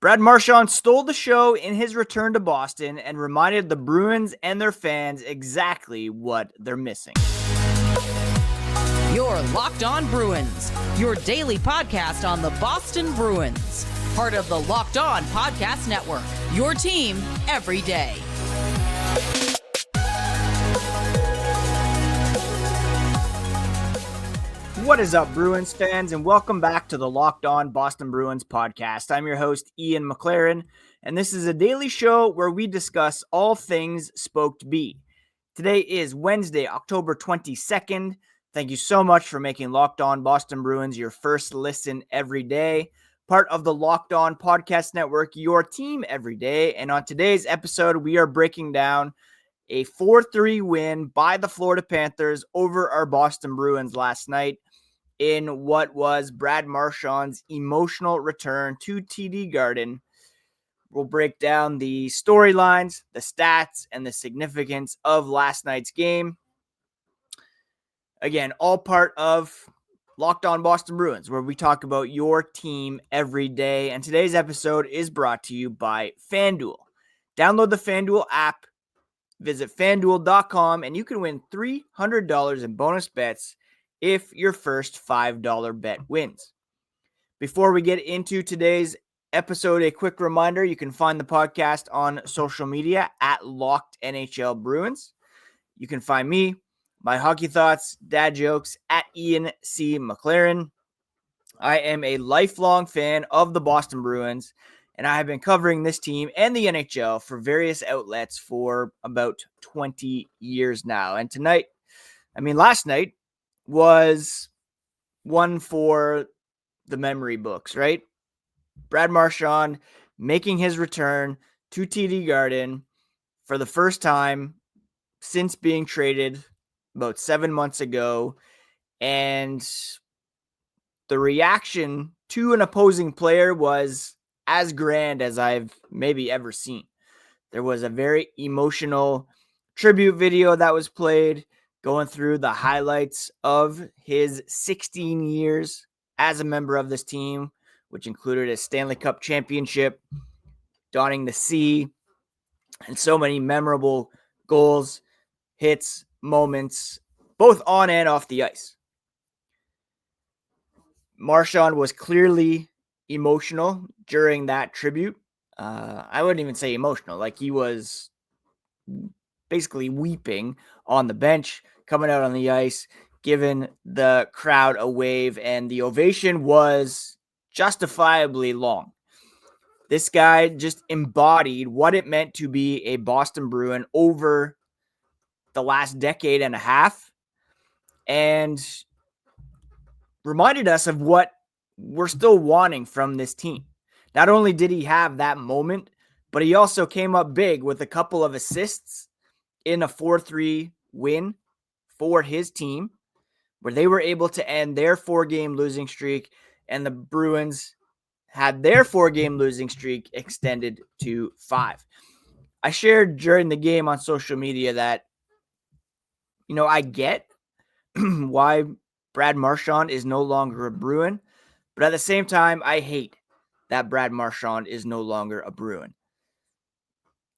Brad Marchand stole the show in his return to Boston and reminded the Bruins and their fans exactly what they're missing. You're Locked On Bruins, your daily podcast on the Boston Bruins. Part of the Locked On Podcast Network, your team every day. What is up, Bruins fans, and welcome back to the Locked On Boston Bruins podcast. I'm your host, Ian McLaren, and this is a daily show where we discuss all things Spoked B. Today is Wednesday, October 22nd. Thank you so much for making Locked On Boston Bruins your first listen every day. Part of the Locked On Podcast Network, your team every day. And on today's episode, we are breaking down a 4-3 win by the Florida Panthers over our Boston Bruins last night in what was Brad Marchand's emotional return to TD Garden. We'll break down the storylines, the stats, and the significance of last night's game. Again, all part of Locked On Boston Bruins, where we talk about your team every day. And today's episode is brought to you by FanDuel. Download the FanDuel app, visit FanDuel.com, and you can win $300 in bonus bets if your first $5 bet wins. Before we get into today's episode, a quick reminder, you can find the podcast on social media at Locked NHL Bruins. You can find me, my hockey thoughts, dad jokes at Ian C. McLaren. I am a lifelong fan of the Boston Bruins, and I have been covering this team and the NHL for various outlets for about 20 years now. And last night was one for the memory books, right? Brad Marchand making his return to TD Garden for the first time since being traded about 7 months ago. And the reaction to an opposing player was as grand as I've maybe ever seen. There was a very emotional tribute video that was played, going through the highlights of his 16 years as a member of this team, which included a Stanley Cup championship, donning the C, and so many memorable goals, hits, moments, both on and off the ice. Marchand was clearly emotional during that tribute. I wouldn't even say emotional, like he was basically weeping on the bench, coming out on the ice, giving the crowd a wave, and the ovation was justifiably long. This guy just embodied what it meant to be a Boston Bruin over the last decade and a half, and reminded us of what we're still wanting from this team. Not only did he have that moment, but he also came up big with a couple of assists in a 4-3 win for his team, where they were able to end their 4-game losing streak, and the Bruins had their 4-game losing streak extended to 5. I shared during the game on social media that, I get why Brad Marchand is no longer a Bruin, but at the same time, I hate that Brad Marchand is no longer a Bruin.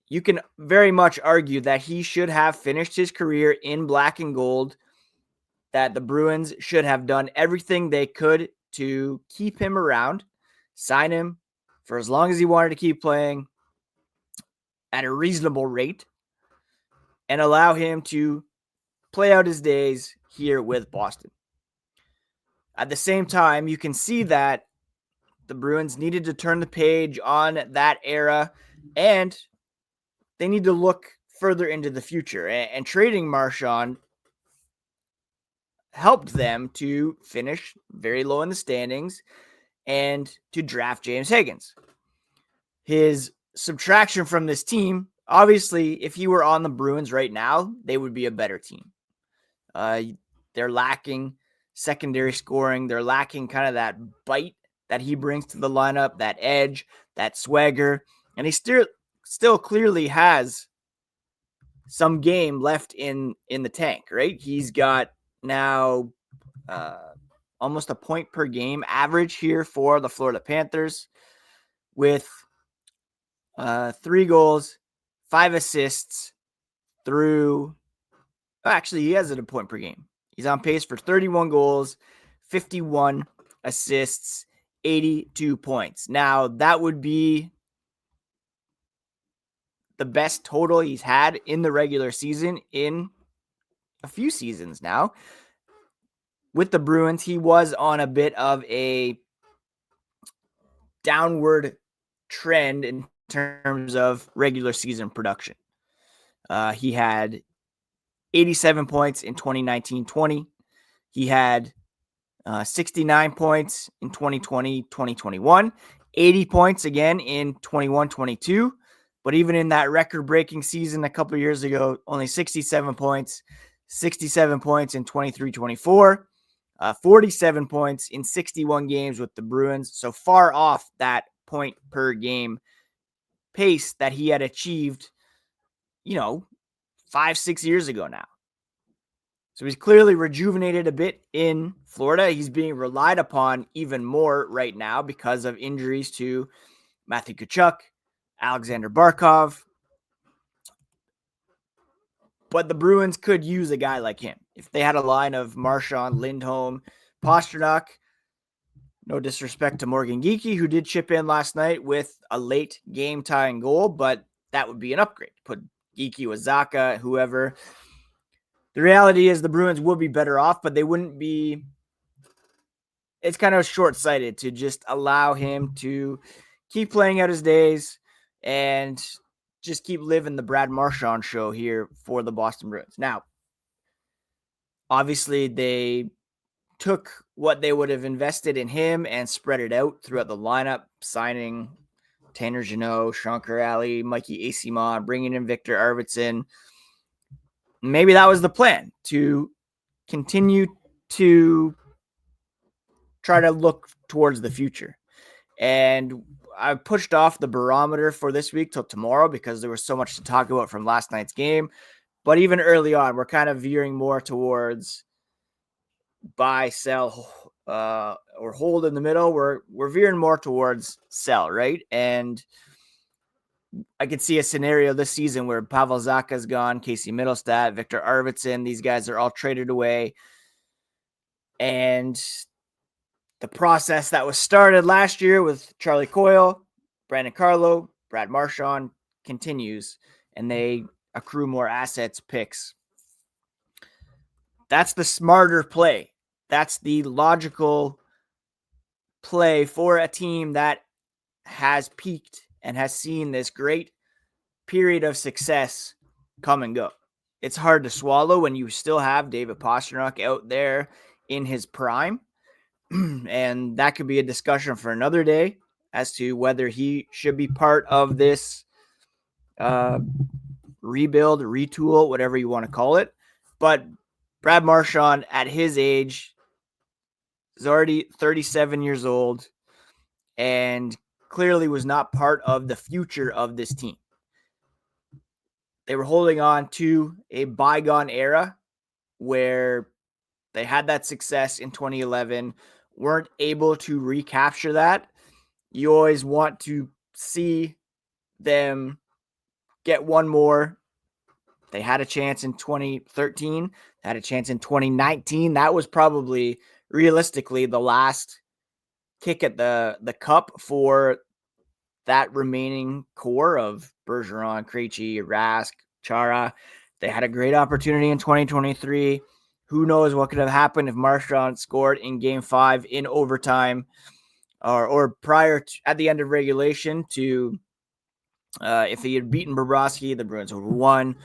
You can very much argue that he should have finished his career in black and gold, that the Bruins should have done everything they could to keep him around, sign him for as long as he wanted to keep playing at a reasonable rate, and allow him to play out his days here with Boston. At the same time, you can see that the Bruins needed to turn the page on that era, and they need to look further into the future. And trading Marchand helped them to finish very low in the standings and to draft James Higgins. His subtraction from this team, obviously, if he were on the Bruins right now, they would be a better team. They're lacking secondary scoring. They're lacking kind of that bite that he brings to the lineup, that edge, that swagger. And he still clearly has some game left in the tank, right? He's got now almost a point per game average here for the Florida Panthers, with 3 goals, 5 assists through. Actually, he has it a point per game. He's on pace for 31 goals, 51 assists, 82 points. Now, that would be the best total he's had in the regular season in a few seasons now. With the Bruins, he was on a bit of a downward trend in terms of regular season production. He had 87 points in 2019-20. He had 69 points in 2020-2021, 80 points again in 21-22. But even in that record-breaking season a couple of years ago, only 67 points, 67 points in 23-24, 47 points in 61 games with the Bruins. So far off that point per game pace that he had achieved, 5-6 years ago now. So he's clearly rejuvenated a bit in Florida. He's being relied upon even more right now because of injuries to Matthew Tkachuk, Alexander Barkov. But the Bruins could use a guy like him. If they had a line of Marchand, Lindholm, Pastrnak, no disrespect to Morgan Geekie, who did chip in last night with a late game-tying goal, but that would be an upgrade. Put Geekie with Zacha, whoever. The reality is the Bruins will be better off, but they wouldn't be. It's kind of short-sighted to just allow him to keep playing out his days and just keep living the Brad Marchand show here for the Boston Bruins. Now, obviously, they took what they would have invested in him and spread it out throughout the lineup, signing Tanner Jeannot, Sean Kuraly, Mikey Eyssimont, bringing in Victor Arvidsson. Maybe that was the plan, to continue to try to look towards the future. And I pushed off the barometer for this week till tomorrow because there was so much to talk about from last night's game. But even early on, we're kind of veering more towards buy, sell, or hold in the middle. We're veering more towards sell, right? And I could see a scenario this season where Pavel Zacha's gone, Casey Middlestat, Victor Arvidsson. These guys are all traded away. And the process that was started last year with Charlie Coyle, Brandon Carlo, Brad Marchand continues, and they accrue more assets, picks. That's the smarter play. That's the logical play for a team that has peaked and has seen this great period of success come and go. It's hard to swallow when you still have David Pastrnak out there in his prime. And that could be a discussion for another day as to whether he should be part of this rebuild, retool, whatever you want to call it. But Brad Marchand, at his age, is already 37 years old and clearly was not part of the future of this team. They were holding on to a bygone era where they had that success in 2011, weren't able to recapture that. You always want to see them get one more. They had a chance in 2013, had a chance in 2019. That was probably realistically the last kick at the cup for that remaining core of Bergeron, Krejci, Rask, Chara. They had a great opportunity in 2023. Who knows what could have happened if Marchand scored in Game 5 in overtime or prior to, at the end of regulation to if he had beaten Bobrovsky, the Bruins would have won.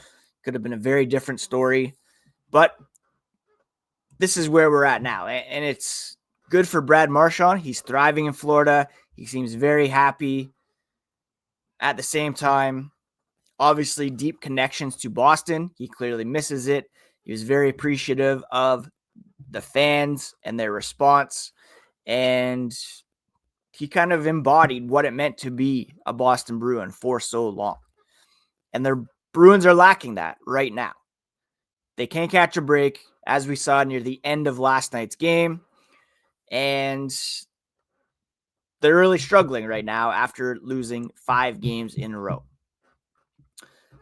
Could have been a very different story. But this is where we're at now. And it's good for Brad Marchand. He's thriving in Florida. He seems very happy. At the same time, obviously deep connections to Boston. He clearly misses it. He was very appreciative of the fans and their response. And he kind of embodied what it meant to be a Boston Bruin for so long. And the Bruins are lacking that right now. They can't catch a break, as we saw near the end of last night's game. And they're really struggling right now after losing 5 games in a row.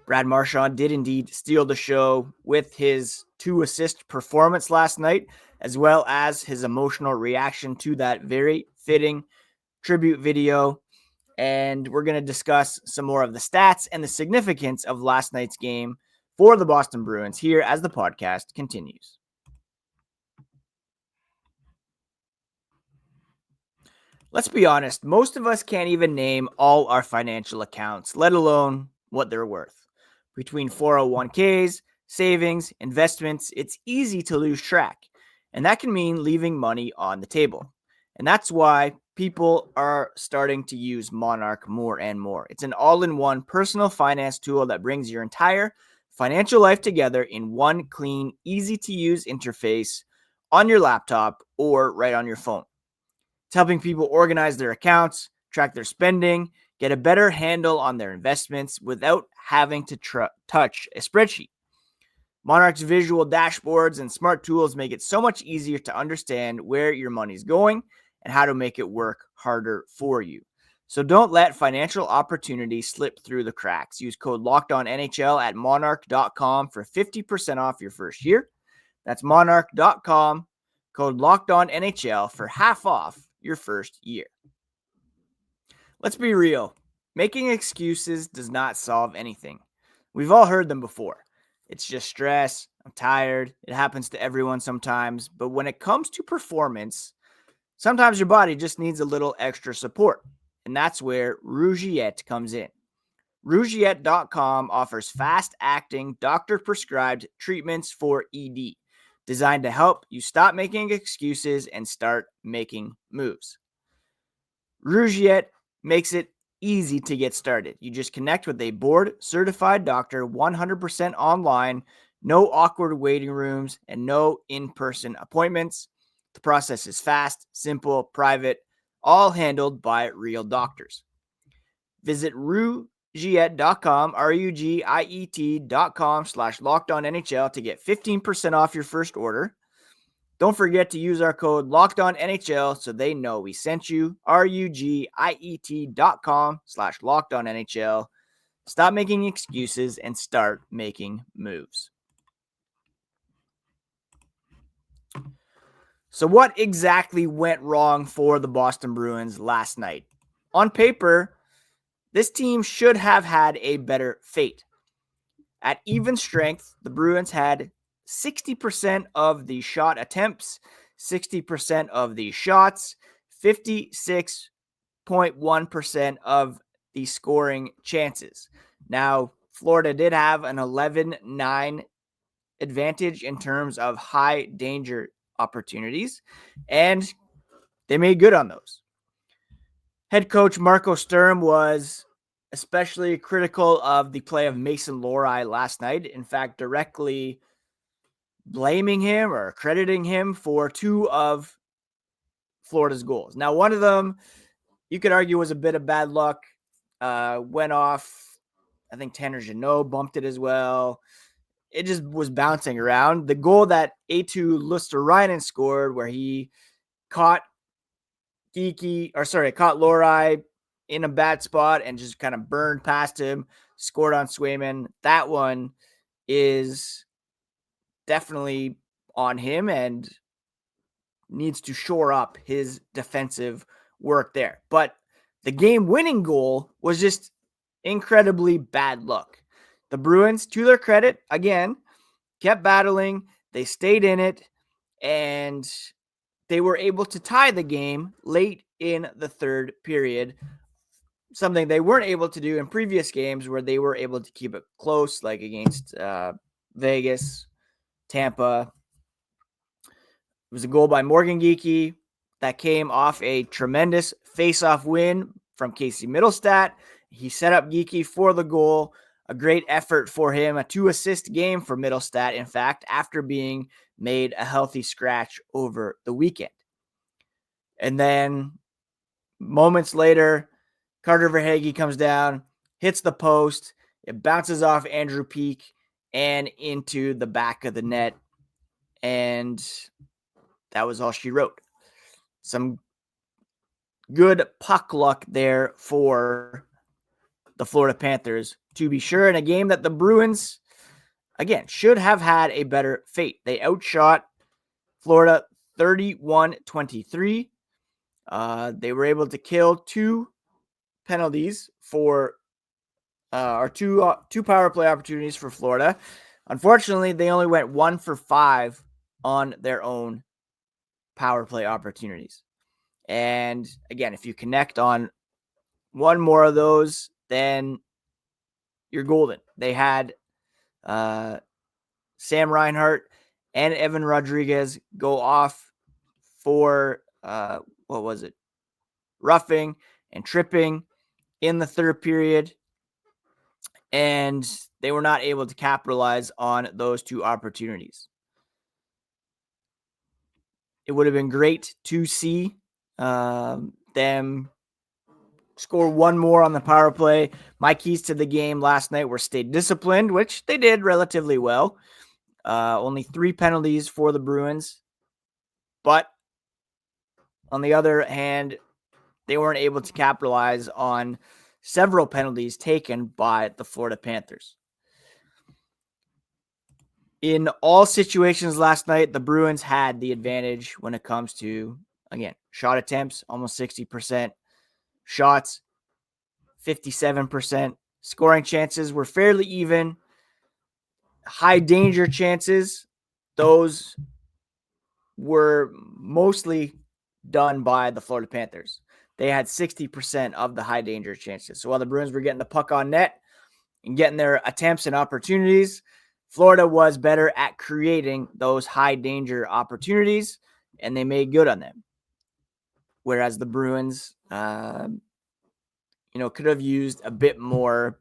Brad Marchand did indeed steal the show with his 2-assist performance last night, as well as his emotional reaction to that very fitting tribute video. And we're going to discuss some more of the stats and the significance of last night's game for the Boston Bruins here as the podcast continues. Let's be honest, most of us can't even name all our financial accounts, let alone what they're worth. Between 401ks, savings, investments, it's easy to lose track. And that can mean leaving money on the table. And that's why people are starting to use Monarch more and more. It's an all-in-one personal finance tool that brings your entire financial life together in one clean, easy-to-use interface on your laptop or right on your phone. It's helping people organize their accounts, track their spending, get a better handle on their investments without having to touch a spreadsheet. Monarch's visual dashboards and smart tools make it so much easier to understand where your money's going and how to make it work harder for you. So don't let financial opportunity slip through the cracks. Use code LOCKEDONNHL at monarch.com for 50% off your first year. That's monarch.com, code LOCKEDONNHL for half off your first year. Let's be real. Making excuses does not solve anything. We've all heard them before. It's just stress. I'm tired. It happens to everyone sometimes. But when it comes to performance, sometimes your body just needs a little extra support. And that's where Rugiet comes in. Rugiet.com offers fast-acting, doctor-prescribed treatments for ED, designed to help you stop making excuses and start making moves. Rugiet makes it easy to get started. You just connect with a board-certified doctor 100% online, no awkward waiting rooms, and no in-person appointments. The process is fast, simple, private, all handled by real doctors. Visit Rugiet.com, Rugiet.com/LockedOnNHL to get 15% off your first order. Don't forget to use our code LOCKEDONNHL so they know we sent you. Rugiet.com/LockedOnNHL. Stop making excuses and start making moves. So what exactly went wrong for the Boston Bruins last night? On paper, this team should have had a better fate. At even strength, the Bruins had 60% of the shot attempts, 60% of the shots, 56.1% of the scoring chances. Now, Florida did have an 11-9 advantage in terms of high danger opportunities, and they made good on those. Head coach Marco Sturm was especially critical of the play of Mason Lohrei last night. In fact, directly blaming him or crediting him for 2 of Florida's goals. Now, one of them, you could argue, was a bit of bad luck. Went off, I think Tanner Jeannot bumped it as well. It just was bouncing around. The goal that Eetu Luostarinen scored, where he caught Lohrei in a bad spot and just kind of burned past him, scored on Swayman. That one is definitely on him and needs to shore up his defensive work there. But the game-winning goal was just incredibly bad luck. The Bruins, to their credit, again, kept battling. They stayed in it, and they were able to tie the game late in the third period, something they weren't able to do in previous games where they were able to keep it close, like against Vegas, Tampa. It was a goal by Morgan Geekie that came off a tremendous face-off win from Casey Middlestat. He set up Geekie for the goal. A great effort for him, a 2-assist game for Middlestat, in fact, after being made a healthy scratch over the weekend. And then moments later, Carter Verhaeghe comes down, hits the post. It bounces off Andrew Peeke and into the back of the net. And that was all she wrote. Some good puck luck there for the Florida Panthers, to be sure, in a game that the Bruins, again, should have had a better fate. They outshot Florida 31-23. They were able to kill two penalties for or two power play opportunities for Florida. Unfortunately, they only went 1 for 5 on their own power play opportunities. And again, if you connect on one more of those, then you're golden. They had Sam Reinhart and Evan Rodriguez go off for what was it? Roughing and tripping in the third period, and they were not able to capitalize on those two opportunities. It would have been great to see them score one more on the power play. My keys to the game last night were stay disciplined, which they did relatively well. Only 3 penalties for the Bruins. But on the other hand, they weren't able to capitalize on several penalties taken by the Florida Panthers. In all situations last night, the Bruins had the advantage when it comes to, again, shot attempts, almost 60%. Shots, 57%. Scoring chances were fairly even. High danger chances, those were mostly done by the Florida Panthers. They had 60% of the high danger chances. So while the Bruins were getting the puck on net and getting their attempts and opportunities, Florida was better at creating those high danger opportunities, and they made good on them. Whereas the Bruins, could have used a bit more,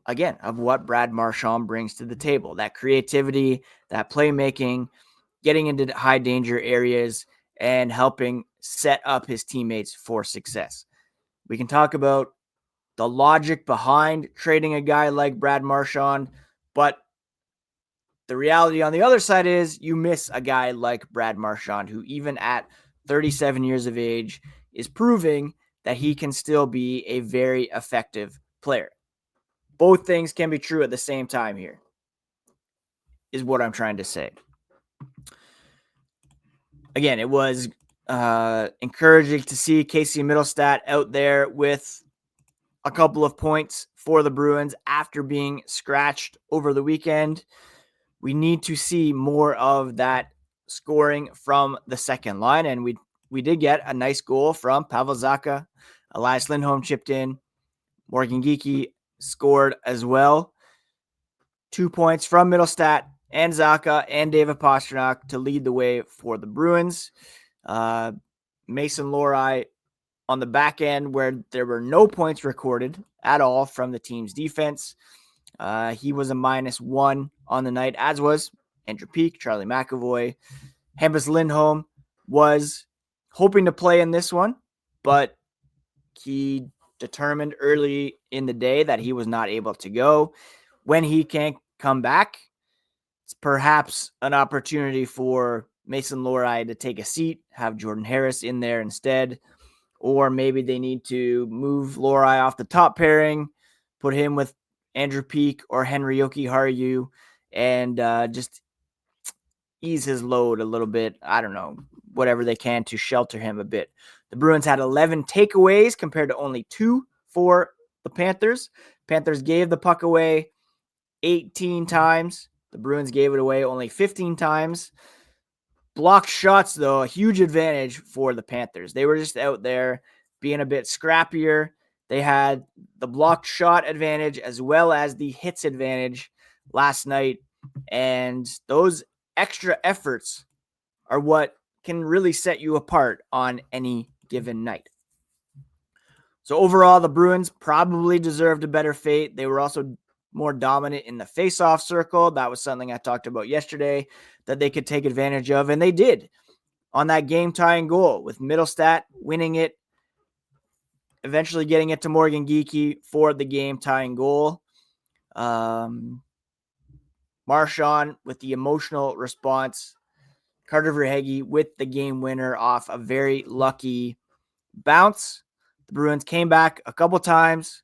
again, of what Brad Marchand brings to the table. That creativity, that playmaking, getting into high danger areas, and helping set up his teammates for success. We can talk about the logic behind trading a guy like Brad Marchand, but the reality on the other side is you miss a guy like Brad Marchand, who even at 37 years of age is proving that he can still be a very effective player. Both things can be true at the same time here, is what I'm trying to say. Again, it was encouraging to see Casey Middlestat out there with a couple of points for the Bruins after being scratched over the weekend. We need to see more of that scoring from the second line, and we did get a nice goal from Pavel Zacha. Elias Lindholm chipped in. Morgan Geekie scored as well. 2 points from Middlestat and Zacha and David Pastrnak to lead the way for the Bruins. Mason Lohrei on the back end, where there were no points recorded at all from the team's defense. He was a -1 on the night, as was Andrew Peeke, Charlie McAvoy. Hampus Lindholm was hoping to play in this one, but he determined early in the day that he was not able to go. When he can't come back, it's perhaps an opportunity for Mason Lohrei to take a seat, have Jordan Harris in there instead, or maybe they need to move Lohrei off the top pairing, put him with Andrew Peeke or Henry Jokiharju, and just ease his load a little bit. I don't know, whatever they can to shelter him a bit. The Bruins had 11 takeaways compared to only 2 for the Panthers. Panthers gave the puck away 18 times. The Bruins gave it away only 15 times. Blocked shots, though, a huge advantage for the Panthers. They were just out there being a bit scrappier. They had the blocked shot advantage as well as the hits advantage last night. And those extra efforts are what can really set you apart on any given night. So overall, the Bruins probably deserved a better fate. They were also more dominant in the face-off circle. That was something I talked about yesterday that they could take advantage of, and they did on that game-tying goal with Middlestat winning it, eventually getting it to Morgan Geekie for the game-tying goal. Marchand with the emotional response. Carter Verhaeghe with the game winner off a very lucky bounce. The Bruins came back a couple times.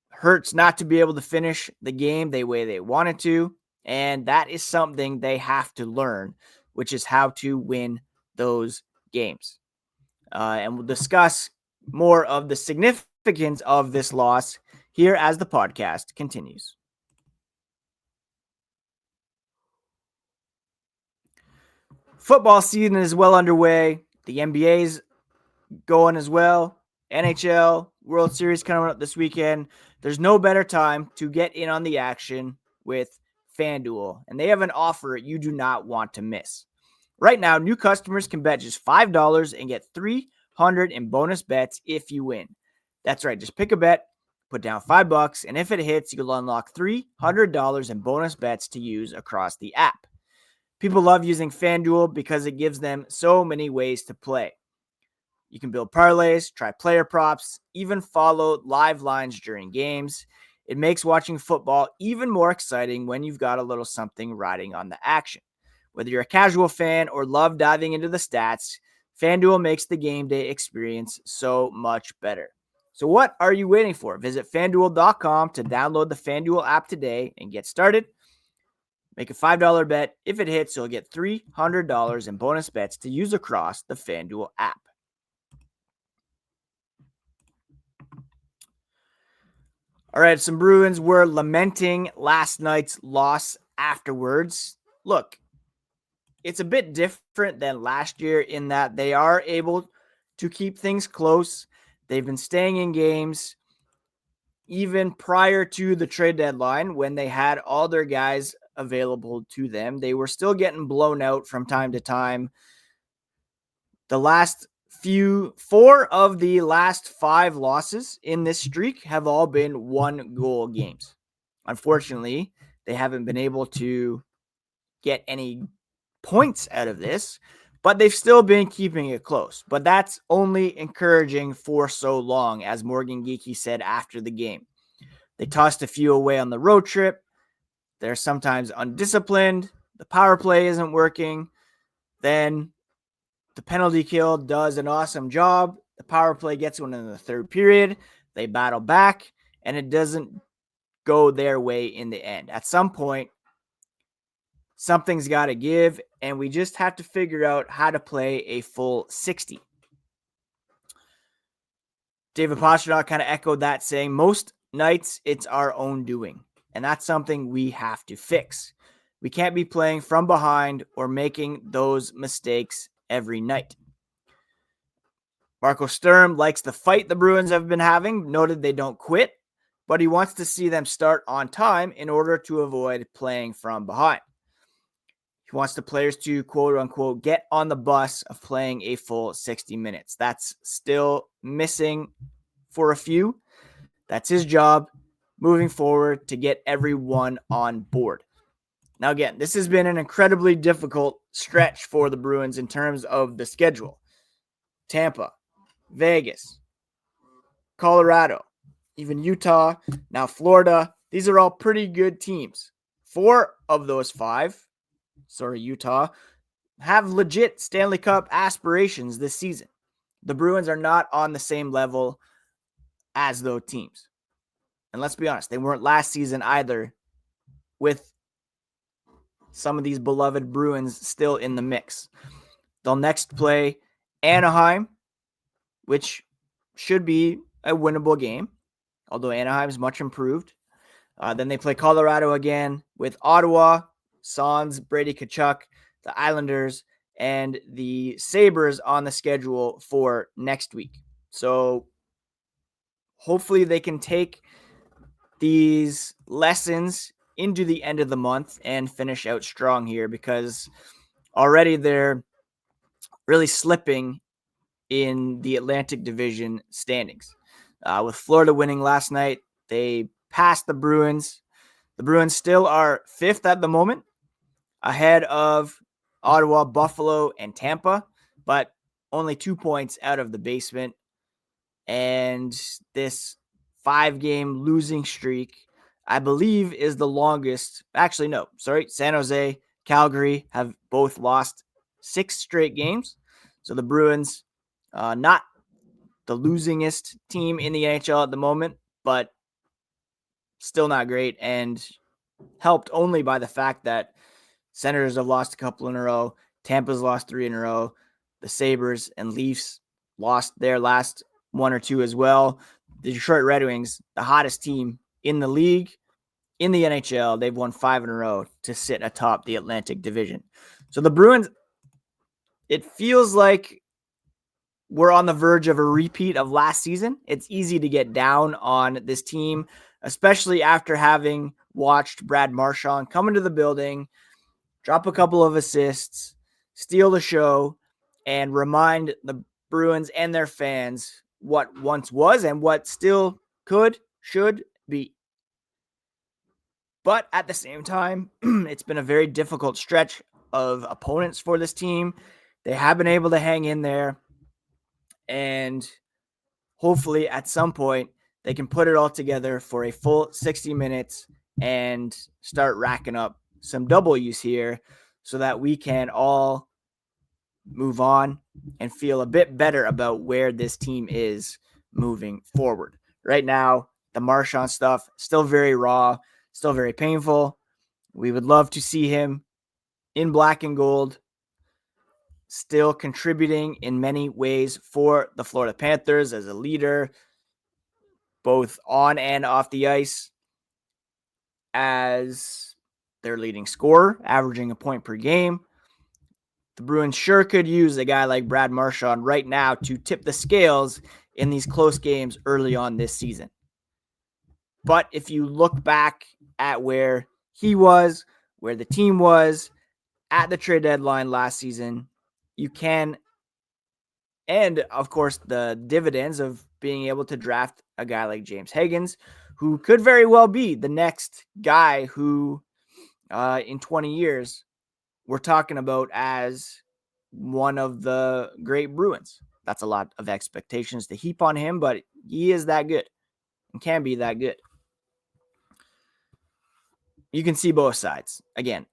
Hurts not to be able to finish the game the way they wanted to. And that is something they have to learn, which is how to win those games. And we'll discuss more of the significance of this loss here as the podcast continues. Football season is well underway. The NBA's going as well. NHL, World Series coming up this weekend. There's no better time to get in on the action with FanDuel, and they have an offer you do not want to miss. Right now, new customers can bet just $5 and get $300 in bonus bets if you win. That's right, just pick a bet, put down $5, and if it hits, you'll unlock $300 in bonus bets to use across the app. People love using FanDuel because it gives them so many ways to play. You can build parlays, try player props, even follow live lines during games. It makes watching football even more exciting when you've got a little something riding on the action. Whether you're a casual fan or love diving into the stats, FanDuel makes the game day experience so much better. So what are you waiting for? Visit FanDuel.com to download the FanDuel app today and get started. Make a $5 bet. If it hits, you'll get $300 in bonus bets to use across the FanDuel app. All right, some Bruins were lamenting last night's loss afterwards. Look, it's a bit different than last year in that they are able to keep things close. They've been staying in games even prior to the trade deadline when they had all their guys available to them. They were still getting blown out from time to time. The last 4 of the last 5 losses in this streak have all been 1-goal games. Unfortunately, they haven't been able to get any points out of this, but they've still been keeping it close. But that's only encouraging for so long, as Morgan Geekie said after the game. They tossed a few away on the road trip. They're sometimes undisciplined. The power play isn't working. Then the penalty kill does an awesome job. The power play gets one in the third period. They battle back, and it doesn't go their way in the end. At some point, something's got to give, and we just have to figure out how to play a full 60. David Pastrnak kind of echoed that, saying, most nights it's our own doing, and that's something we have to fix. We can't be playing from behind or making those mistakes every night. Marco Sturm likes the fight the Bruins have been having, noted they don't quit, but he wants to see them start on time in order to avoid playing from behind. He wants the players to, quote unquote, get on the bus of playing a full 60 minutes. That's still missing for a few. That's his job moving forward to get everyone on board. Now, again, this has been an incredibly difficult stretch for the Bruins in terms of the schedule. Tampa, Vegas, Colorado, even Utah, now Florida. These are all pretty good teams. 4 of those 5, Utah, have legit Stanley Cup aspirations this season. The Bruins are not on the same level as those teams. And let's be honest, they weren't last season either, with some of these beloved Bruins still in the mix. They'll next play Anaheim, which should be a winnable game, although Anaheim is much improved. Then they play Colorado again with Ottawa, Sons, Brady Tkachuk, the Islanders, and the Sabres on the schedule for next week. So hopefully they can take these lessons into the end of the month and finish out strong here, because already they're really slipping in the Atlantic Division standings. With Florida winning last night, they passed the Bruins. The Bruins still are 5th at the moment, ahead of Ottawa, Buffalo, and Tampa, but only 2 points out of the basement. And this 5-game losing streak, I believe, is the longest. Actually, no, sorry. San Jose, Calgary have both lost 6 straight games. So the Bruins not the losingest team in the NHL at the moment, but still not great, and helped only by the fact that Senators have lost a couple in a row. Tampa's lost 3 in a row. The Sabres and Leafs lost their last 1 or 2 as well. The Detroit Red Wings, the hottest team in the league, in the NHL, they've won 5 in a row to sit atop the Atlantic Division. So the Bruins, it feels like we're on the verge of a repeat of last season. It's easy to get down on this team, especially after having watched Brad Marchand come into the building, drop a couple of assists, steal the show, and remind the Bruins and their fans what once was and what still should be. But at the same time, it's been a very difficult stretch of opponents for this team. They have been able to hang in there, and hopefully at some point they can put it all together for a full 60 minutes and start racking up some W's here so that we can all move on and feel a bit better about where this team is moving forward. Right now, the Marchand stuff, still very raw, still very painful. We would love to see him in black and gold, still contributing in many ways for the Florida Panthers as a leader, both on and off the ice, as their leading scorer, averaging a point per game. The Bruins sure could use a guy like Brad Marchand right now to tip the scales in these close games early on this season. But if you look back at where he was, where the team was at the trade deadline last season, you can, and of course the dividends of being able to draft a guy like James Higgins, who could very well be the next guy who in 20 years we're talking about as one of the great Bruins. That's a lot of expectations to heap on him, but he is that good and can be that good. You can see both sides. Again,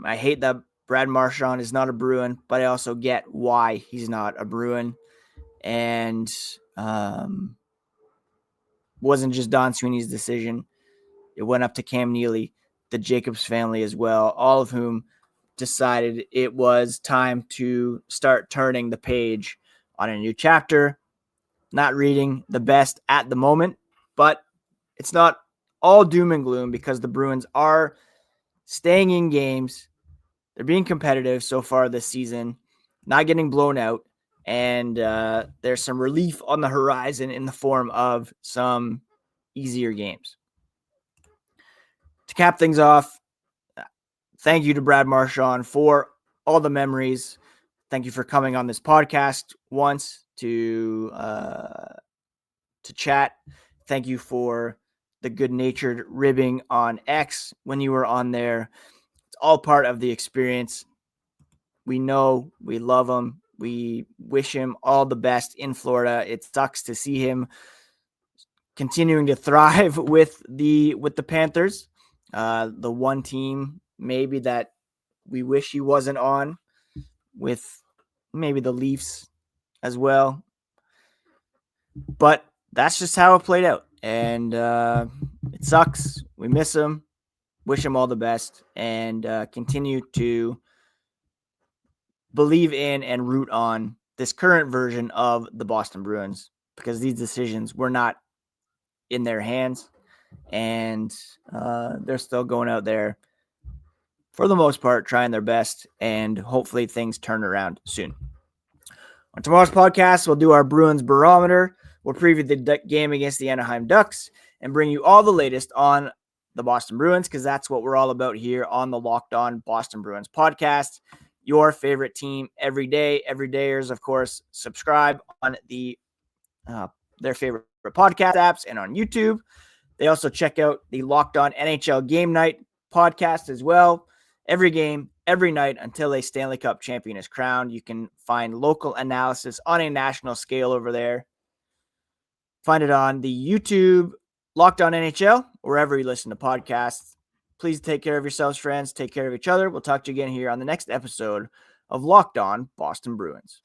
I hate that Brad Marchand is not a Bruin, but I also get why he's not a Bruin. And wasn't just Don Sweeney's decision. It went up to Cam Neely, the Jacobs family as well, all of whom decided it was time to start turning the page on a new chapter. Not reading the best at the moment, but it's not all doom and gloom because the Bruins are staying in games. They're being competitive so far this season, not getting blown out, and there's some relief on the horizon in the form of some easier games. To cap things off, thank you to Brad Marchand for all the memories. Thank you for coming on this podcast once to chat. Thank you for the good-natured ribbing on X when you were on there. It's all part of the experience. We know, we love him. We wish him all the best in Florida. It sucks to see him continuing to thrive with the Panthers, the one team maybe that we wish he wasn't on, with maybe the Leafs as well. But that's just how it played out. And it sucks. We miss him. Wish him all the best. And continue to believe in and root on this current version of the Boston Bruins, because these decisions were not in their hands. And they're still going out there, for the most part, trying their best. And hopefully things turn around soon. On tomorrow's podcast, we'll do our Bruins barometer. We'll preview the game against the Anaheim Ducks and bring you all the latest on the Boston Bruins, because that's what we're all about here on the Locked On Boston Bruins podcast. Your favorite team every day. Everydayers, of course, subscribe on their favorite podcast apps and on YouTube. They also check out the Locked On NHL Game Night podcast as well. Every game, every night until a Stanley Cup champion is crowned. You can find local analysis on a national scale over there. Find it on the YouTube Locked On NHL, wherever you listen to podcasts. Please take care of yourselves, friends. Take care of each other. We'll talk to you again here on the next episode of Locked On Boston Bruins.